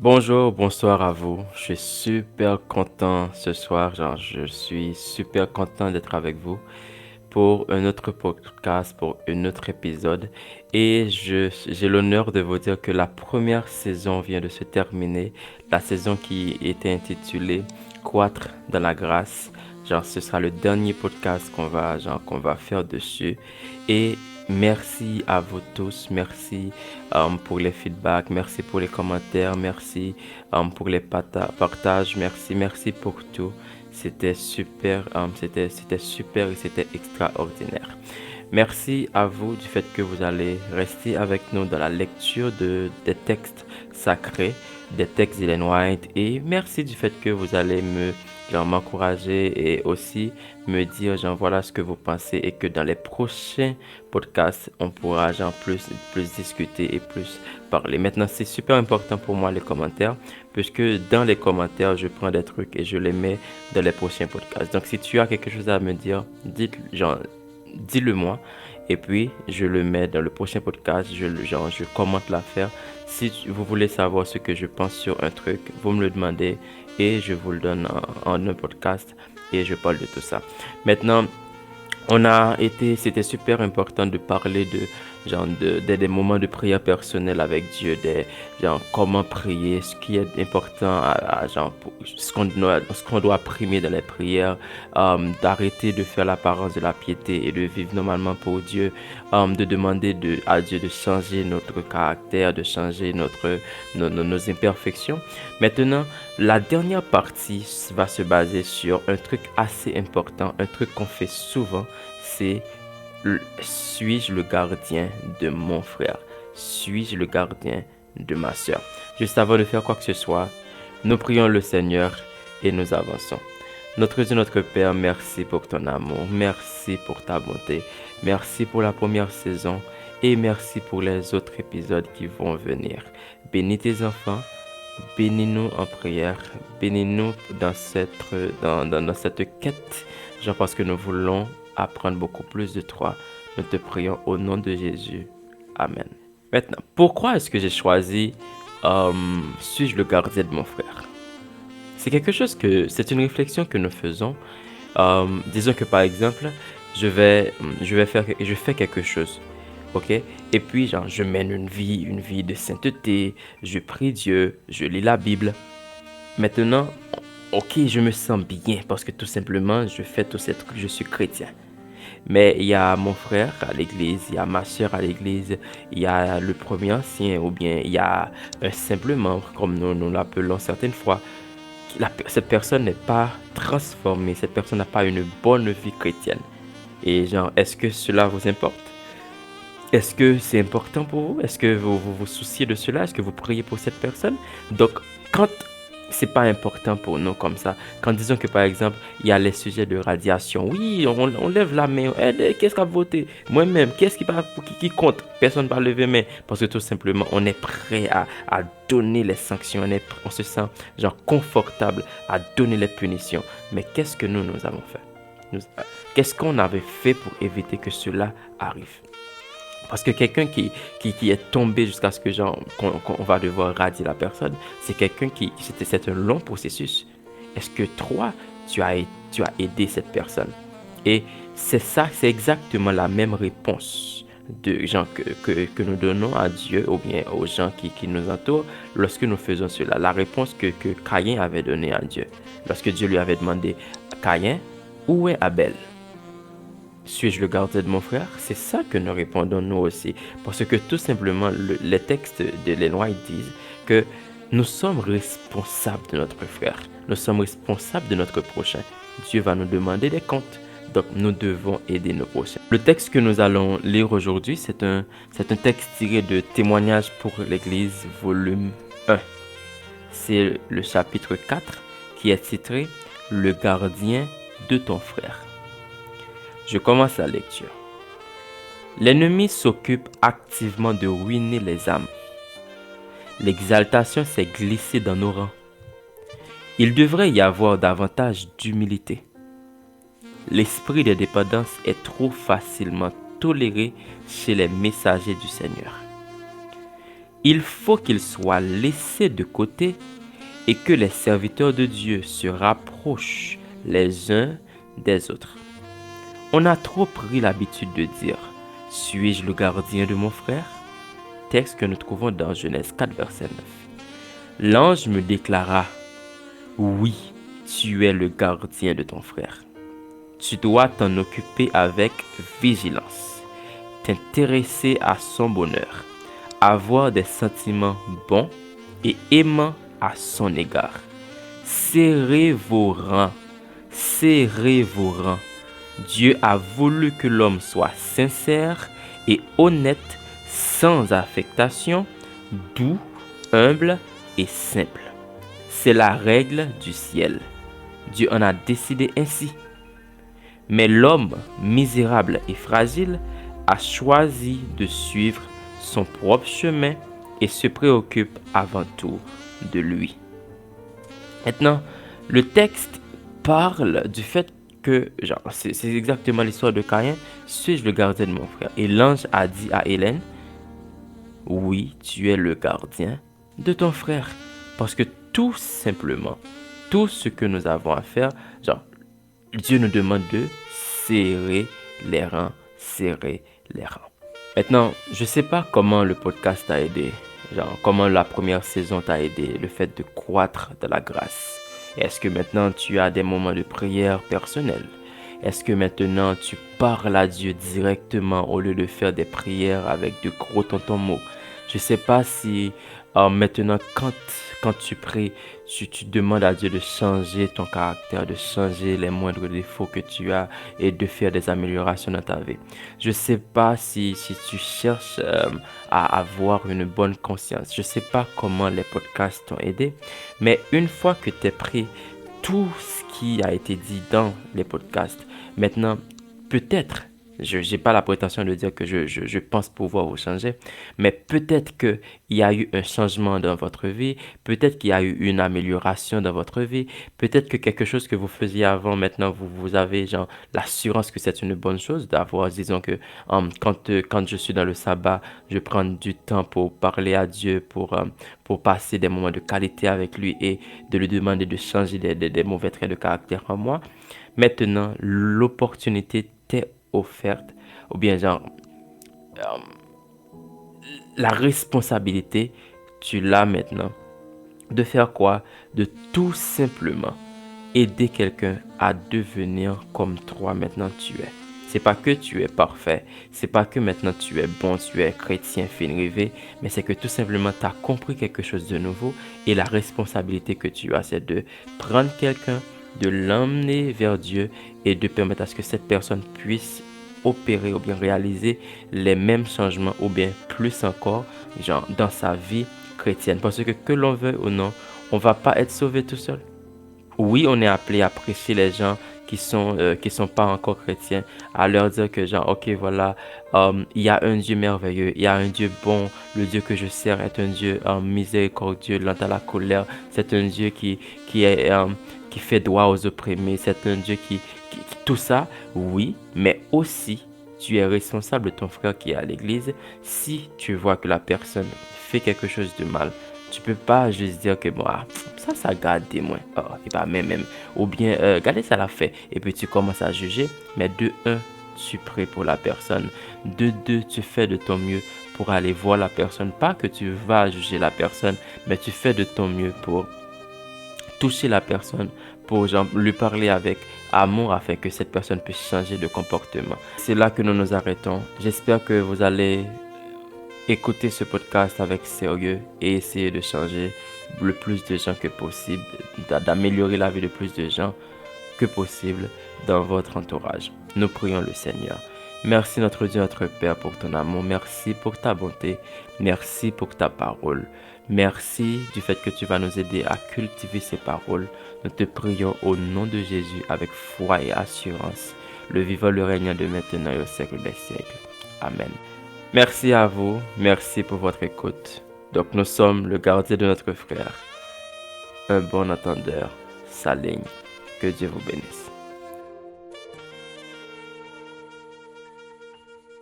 Bonjour, bonsoir à vous. Je suis super content ce soir. Je suis super content d'être avec vous pour un autre podcast, pour un autre épisode. Et j'ai l'honneur de vous dire que la première saison vient de se terminer. La saison qui était intitulée Croître dans la grâce. Ce sera le dernier podcast qu'on va faire dessus. Et merci à vous tous. Merci pour les feedbacks. Merci pour les commentaires. Merci pour les partages. Merci pour tout. C'était super, c'était super et c'était extraordinaire. Merci à vous du fait que vous allez rester avec nous dans la lecture des textes sacrés, des textes d'Ellen White. Et merci du fait que vous allez m'encourager et aussi me dire, voilà ce que vous pensez et que dans les prochains podcasts, on pourra, plus discuter et plus parler. Maintenant, c'est super important pour moi les commentaires, puisque dans les commentaires, je prends des trucs et je les mets dans les prochains podcasts. Donc, si tu as quelque chose à me dire, dis-le moi. Et puis, je le mets dans le prochain podcast. Je commente l'affaire. Si vous voulez savoir ce que je pense sur un truc, vous me le demandez et je vous le donne en un podcast et je parle de tout ça. Maintenant, c'était super important de parler des moments de prière personnelle avec Dieu, comment prier, ce qui est important ce qu'on doit primer dans les prières, d'arrêter de faire l'apparence de la piété et de vivre normalement pour Dieu, de demander à Dieu de changer notre caractère, de changer nos imperfections. Maintenant, la dernière partie va se baser sur un truc assez important, un truc qu'on fait souvent, c'est suis-je le gardien de mon frère? Suis-je le gardien de ma sœur? Juste avant de faire quoi que ce soit, nous prions le Seigneur et nous avançons. Notre Dieu, notre Père, merci pour ton amour, merci pour ta bonté, merci pour la première saison et merci pour les autres épisodes qui vont venir. Bénis tes enfants. Bénis-nous en prière, bénis-nous dans cette quête, parce que nous voulons apprendre beaucoup plus de toi. Nous te prions au nom de Jésus. Amen. Maintenant, pourquoi est-ce que j'ai choisi suis-je le gardien de mon frère? C'est une réflexion que nous faisons. Disons que par exemple, je fais quelque chose. Ok? Et puis, je mène une vie de sainteté, je prie Dieu, je lis la Bible. Maintenant, ok, je me sens bien parce que tout simplement, je fais tous ces trucs, je suis chrétien. Mais il y a mon frère à l'église, il y a ma soeur à l'église, il y a le premier ancien ou bien il y a un simple membre, comme nous l'appelons certaines fois. Cette personne n'est pas transformée, cette personne n'a pas une bonne vie chrétienne. Et est-ce que cela vous importe? Est-ce que c'est important pour vous? Est-ce que vous souciez de cela? Est-ce que vous priez pour cette personne? Donc, quand c'est pas important pour nous comme ça, quand disons que par exemple, il y a les sujets de radiation, oui, on lève la main, qu'est-ce qu'a voté? Moi-même, qui compte? Personne ne va lever main parce que tout simplement, on est prêt à donner les sanctions, on se sent confortable à donner les punitions. Mais qu'est-ce que nous avons fait? Qu'est-ce qu'on avait fait pour éviter que cela arrive? Parce que quelqu'un qui est tombé jusqu'à ce que qu'on va devoir radier la personne, c'est c'est un long processus. Est-ce que toi, tu as aidé cette personne? Et c'est exactement la même réponse de gens que nous donnons à Dieu ou bien aux gens qui nous entourent lorsque nous faisons cela. La réponse que Caïn avait donnée à Dieu. Lorsque Dieu lui avait demandé, Caïn, où est Abel? Suis-je le gardien de mon frère? C'est ça que nous répondons nous aussi. Parce que tout simplement, les textes de Ellen White disent que nous sommes responsables de notre frère. Nous sommes responsables de notre prochain. Dieu va nous demander des comptes. Donc, nous devons aider nos prochains. Le texte que nous allons lire aujourd'hui, c'est un texte tiré de Témoignages pour l'Église, volume 1. C'est le chapitre 4 qui est titré Le gardien de ton frère. Je commence la lecture. L'ennemi s'occupe activement de ruiner les âmes. L'exaltation s'est glissée dans nos rangs. Il devrait y avoir davantage d'humilité. L'esprit de dépendance est trop facilement toléré chez les messagers du Seigneur. il faut qu'il soit laissé de côté et que les serviteurs de Dieu se rapprochent les uns des autres. On a trop pris l'habitude de dire « Suis-je le gardien de mon frère ?» Texte que nous trouvons dans Genèse 4, verset 9. L'ange me déclara « Oui, tu es le gardien de ton frère. Tu dois t'en occuper avec vigilance, t'intéresser à son bonheur, avoir des sentiments bons et aimants à son égard. Serrez vos rangs, serrez vos rangs. Dieu a voulu que l'homme soit sincère et honnête, sans affectation, doux, humble et simple. C'est la règle du ciel. Dieu en a décidé ainsi. Mais l'homme misérable et fragile a choisi de suivre son propre chemin et se préoccupe avant tout de lui. Maintenant, le texte parle du fait que, c'est exactement l'histoire de Caïn. Suis-je le gardien de mon frère? Et l'ange a dit à Hélène, oui, tu es le gardien de ton frère. Parce que tout simplement, tout ce que nous avons à faire, Dieu nous demande de serrer les rangs, serrer les rangs. Maintenant, je ne sais pas comment le podcast t'a aidé, comment la première saison t'a aidé, le fait de croître dans la grâce. Est-ce que maintenant tu as des moments de prière personnels? Est-ce que maintenant tu parles à Dieu directement au lieu de faire des prières avec de gros tontons-mots? Je ne sais pas si maintenant quand tu pries, tu demandes à Dieu de changer ton caractère, de changer les moindres défauts que tu as et de faire des améliorations dans ta vie. Je ne sais pas si tu cherches à avoir une bonne conscience. Je ne sais pas comment les podcasts t'ont aidé, mais une fois que tu as pris tout ce qui a été dit dans les podcasts, maintenant, peut-être, je n'ai pas la prétention de dire que je pense pouvoir vous changer, mais peut-être qu'il y a eu un changement dans votre vie, peut-être qu'il y a eu une amélioration dans votre vie, peut-être que quelque chose que vous faisiez avant, maintenant, vous avez l'assurance que c'est une bonne chose d'avoir, disons que quand je suis dans le sabbat, je prends du temps pour parler à Dieu, pour passer des moments de qualité avec lui et de lui demander de changer des mauvais traits de caractère en moi. Maintenant, l'opportunité t'est offerte, ou bien la responsabilité, tu l'as maintenant. De faire quoi? De tout simplement aider quelqu'un à devenir comme toi maintenant tu es. C'est pas que tu es parfait, c'est pas que maintenant tu es bon, tu es chrétien fin rêvé, mais c'est que tout simplement tu as compris quelque chose de nouveau et la responsabilité que tu as, c'est de prendre quelqu'un, de l'emmener vers Dieu et de permettre à ce que cette personne puisse opérer ou bien réaliser les mêmes changements ou bien plus encore, dans sa vie chrétienne. Parce que l'on veuille ou non, on va pas être sauvé tout seul. Oui, on est appelé à prêcher les gens qui sont pas encore chrétiens, à leur dire que ok, voilà, il y a un Dieu merveilleux, il y a un Dieu bon, le Dieu que je sers est un Dieu miséricordieux, lent à la colère, c'est un Dieu qui fait droit aux opprimés, c'est un Dieu qui tout ça, oui, mais aussi tu es responsable de ton frère qui est à l'église. Si tu vois que la personne fait quelque chose de mal, tu peux pas juste dire que bon, ça garde moi. Oh, et pas même. Ou bien, regardez ça l'a fait. Et puis tu commences à juger. Mais de un, tu pries pour la personne. De deux, tu fais de ton mieux pour aller voir la personne. Pas que tu vas juger la personne, mais tu fais de ton mieux pour toucher la personne, pour lui parler avec amour afin que cette personne puisse changer de comportement. C'est là que nous nous arrêtons. J'espère que vous allez écouter ce podcast avec sérieux et essayer de changer le plus de gens que possible, d'améliorer la vie de plus de gens que possible dans votre entourage. Nous prions le Seigneur. Merci notre Dieu, notre Père, pour ton amour. Merci pour ta bonté. Merci pour ta parole. Merci du fait que tu vas nous aider à cultiver ces paroles. Nous te prions au nom de Jésus avec foi et assurance. Le vivant, le régnant de maintenant et au siècle des siècles. Amen. Merci à vous. Merci pour votre écoute. Donc nous sommes le gardien de notre frère. Un bon entendeur s'aligne. Que Dieu vous bénisse.